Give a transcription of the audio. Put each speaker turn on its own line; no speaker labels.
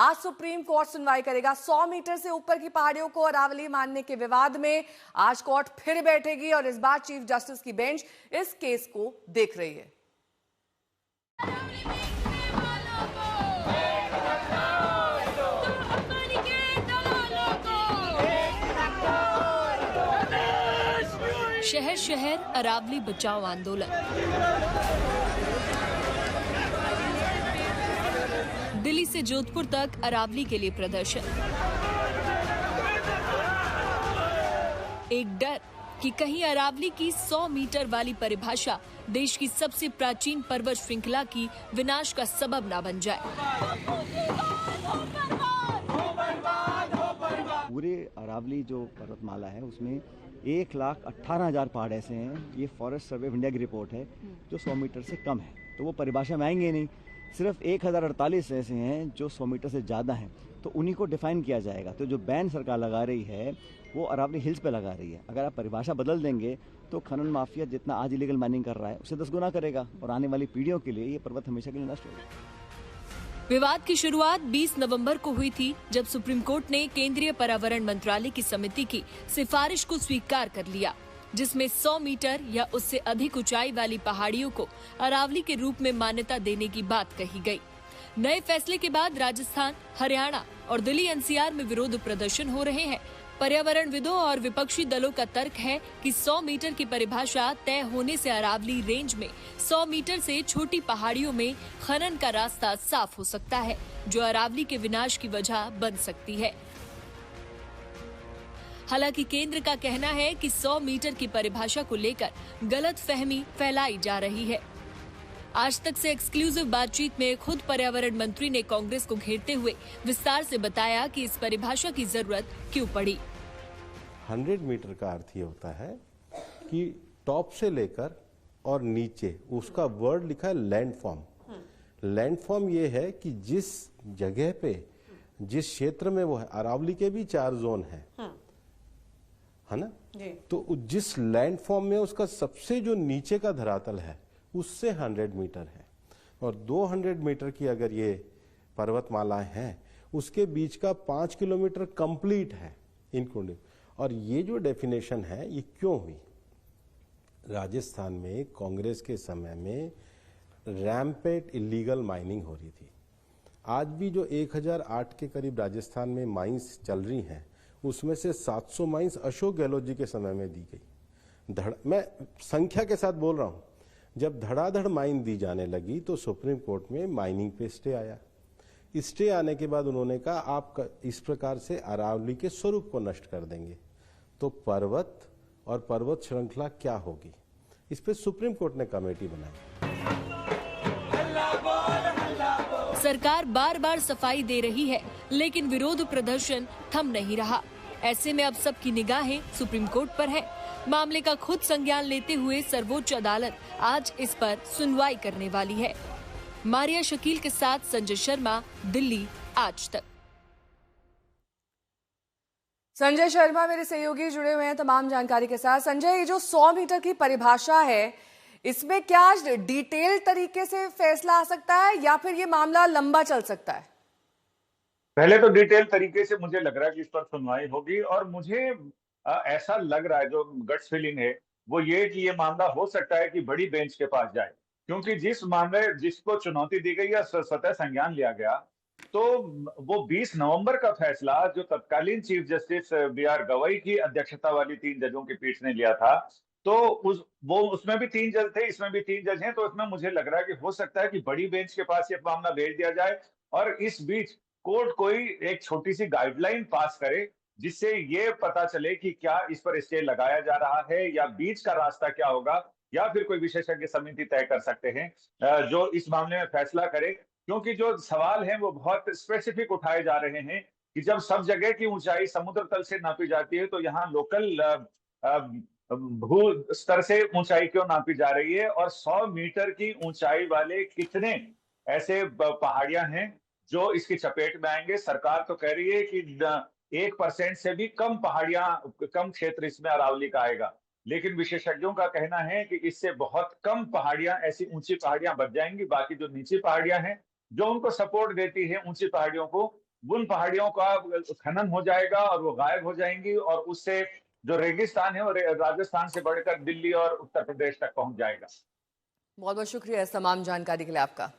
आज supreme court सुनवाई करेगा 100 मीटर से ऊपर की पहाड़ियों को अरावली मानने के विवाद में। आज कोर्ट फिर बैठेगी और इस बार चीफ जस्टिस की बेंच इस केस को देख रही है।
शहर शहर अरावली बचाओ आंदोलन। दिल्ली से जोधपुर तक अरावली के लिए प्रदर्शन। एक डर कि कहीं अरावली की 100 मीटर वाली परिभाषा देश की सबसे प्राचीन पर्वत श्रृंखला की विनाश का सबब ना बन जाए।
पूरे अरावली जो पर्वतमाला है उसमें 1,18,000 पहाड़ ऐसे हैं, ये फॉरेस्ट सर्वे ऑफ इंडिया की रिपोर्ट है, जो 100 मीटर से कम है, तो वो परिभाषा में आएंगे नहीं। सिर्फ 1,048 ऐसे हैं जो 100 मीटर से ज़्यादा हैं, तो उन्हीं को डिफाइन किया जाएगा। तो जो बैन सरकार लगा रही है वो अरावली हिल्स पे लगा रही है। अगर आप परिभाषा बदल देंगे तो खनन माफिया जितना आज इलीगल माइनिंग कर रहा है उससे 10 गुना करेगा, और आने वाली पीढ़ियों के लिए ये पर्वत हमेशा के लिए नष्ट होगा।
विवाद की शुरुआत 20 नवंबर को हुई थी, जब सुप्रीम कोर्ट ने केंद्रीय पर्यावरण मंत्रालय की समिति की सिफारिश को स्वीकार कर लिया, जिसमें 100 मीटर या उससे अधिक ऊंचाई वाली पहाड़ियों को अरावली के रूप में मान्यता देने की बात कही गई। नए फैसले के बाद राजस्थान, हरियाणा और दिल्ली एनसीआर में विरोध प्रदर्शन हो रहे हैं। पर्यावरणविदों और विपक्षी दलों का तर्क है कि 100 मीटर की परिभाषा तय होने से अरावली रेंज में 100 मीटर से छोटी पहाड़ियों में खनन का रास्ता साफ हो सकता है, जो अरावली के विनाश की वजह बन सकती है। हालांकि केंद्र का कहना है कि 100 मीटर की परिभाषा को लेकर गलत फहमी फैलाई जा रही है। आज तक से एक्सक्लूसिव बातचीत में खुद पर्यावरण मंत्री ने कांग्रेस को घेरते हुए विस्तार से बताया कि इस परिभाषा की जरूरत क्यों पड़ी।
100 मीटर का अर्थ ये होता है कि टॉप से लेकर और नीचे उसका वर्ड लिखा है लैंडफॉर्म। लैंडफॉर्म ये है कि जिस जगह पे, जिस क्षेत्र में वो है, अरावली के भी 4 जोन है ना, तो जिस लैंडफॉर्म में उसका सबसे जो नीचे का धरातल है उससे 100 मीटर है, और 200 मीटर की अगर ये पर्वतमालाएं हैं उसके बीच का 5 किलोमीटर कंप्लीट है इंक्लूडिंग। और ये जो डेफिनेशन है ये क्यों हुई? राजस्थान में कांग्रेस के समय में रैम्पेट इलीगल माइनिंग हो रही थी। आज भी जो 1008 के करीब राजस्थान में माइंस चल रही हैं, उसमें से 700 माइंस अशोक गहलोत जी के समय में दी गई। मैं संख्या के साथ बोल रहा हूं। जब धड़ाधड़ माइन दी जाने लगी तो सुप्रीम कोर्ट में माइनिंग पे स्टे आया। स्टे आने के बाद उन्होंने कहा आप इस प्रकार से अरावली के स्वरूप को नष्ट कर देंगे तो पर्वत और पर्वत श्रृंखला क्या होगी? इस पे सुप्रीम कोर्ट ने कमेटी बनाई।
सरकार बार बार सफाई दे रही है, लेकिन विरोध प्रदर्शन थम नहीं रहा। ऐसे में अब सबकी निगाहें सुप्रीम कोर्ट पर है। मामले का खुद संज्ञान लेते हुए सर्वोच्च अदालत आज इस पर सुनवाई करने वाली है। मारिया शकील के साथ संजय शर्मा, दिल्ली आज तक।
संजय शर्मा मेरे सहयोगी जुड़े हुए हैं तमाम जानकारी के साथ। संजय, ये जो 100 मीटर की परिभाषा है, इसमें क्या डिटेल तरीके से फैसला आ सकता है या फिर ये मामला लंबा चल सकता है?
पहले तो डिटेल तरीके से मुझे लग रहा है कि इस पर सुनवाई होगी, और मुझे ऐसा लग रहा है, जो गट्स फीलिंग है वो ये कि ये मामला हो सकता है कि बड़ी बेंच के पास जाए, क्योंकि जिस मामले जिसको चुनौती दी गई या स्वतः संज्ञान लिया गया, तो वो 20 नवंबर का फैसला जो तत्कालीन चीफ जस्टिस बी.आर. गवई की अध्यक्षता वाली 3 जजों की पीठ ने लिया था, तो उसमें भी 3 जज थे, इसमें भी 3 जज हैं, तो इसमें मुझे लग रहा है कि हो सकता है कि बड़ी बेंच के पास ये मामला भेज दिया जाए और इस बीच कोर्ट कोई एक छोटी सी गाइडलाइन पास करे जिससे ये पता चले कि क्या इस पर स्टे लगाया जा रहा है या बीच का रास्ता क्या होगा, या फिर कोई विशेषज्ञ समिति तय कर सकते हैं जो इस मामले में फैसला करे। क्योंकि जो सवाल हैं वो बहुत स्पेसिफिक उठाए जा रहे हैं कि जब सब जगह की ऊंचाई समुद्र तल से नापी जाती है तो यहाँ लोकल भू स्तर से ऊंचाई क्यों नापी जा रही है, और 100 मीटर की ऊंचाई वाले कितने ऐसे पहाड़ियां हैं जो इसकी चपेट में आएंगे। सरकार तो कह रही है कि 1% से भी कम पहाड़ियां, कम क्षेत्र इसमें अरावली का आएगा, लेकिन विशेषज्ञों का कहना है कि इससे बहुत कम पहाड़ियां, ऐसी ऊंची पहाड़ियां बच जाएंगी। बाकी जो नीची पहाड़ियां हैं जो उनको सपोर्ट देती है ऊंची पहाड़ियों को, उन पहाड़ियों का खनन हो जाएगा और वो गायब हो जाएंगी, और उससे जो रेगिस्तान है वो राजस्थान से बढ़कर दिल्ली और उत्तर प्रदेश तक पहुंच जाएगा।
बहुत बहुत शुक्रिया इस तमाम जानकारी के लिए आपका।